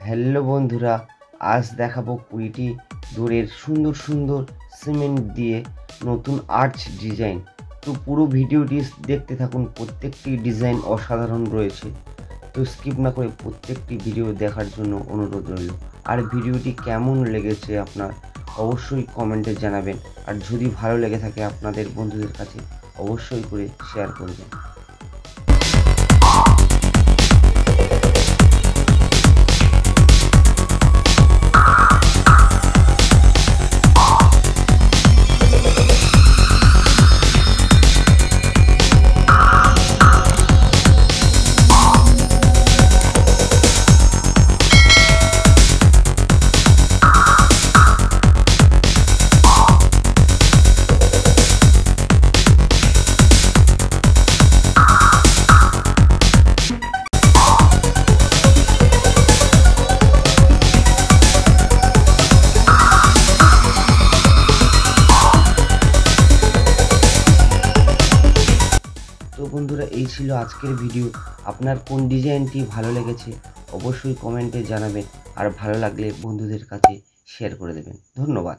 Hello বন্ধুরা, আজ দেখাবো 20টি ডোরের সুন্দর সুন্দর সিমেন্ট দিয়ে নতুন আর্চ ডিজাইন। তো পুরো ভিডিওটি দেখতে থাকুন, প্রত্যেকটি ডিজাইন অসাধারণ রয়েছে। তো স্কিপ না করে প্রত্যেকটি ভিডিও দেখার জন্য অনুরোধ রইল। আর ভিডিওটি কেমন লেগেছে আপনার অবশ্যই কমেন্টে জানাবেন। আর যদি ভালো লেগে থাকে আপনাদের বন্ধুদের কাছে অবশ্যই করে শেয়ার করবেন। তো বন্ধুরা, এই ছিল আজকের ভিডিও। আপনার কোন ডিজাইনটি ভালো লেগেছে অবশ্যই কমেন্টে জানাবেন, আর ভালো লাগলে বন্ধুদের কাছে শেয়ার করে দেবেন। ধন্যবাদ।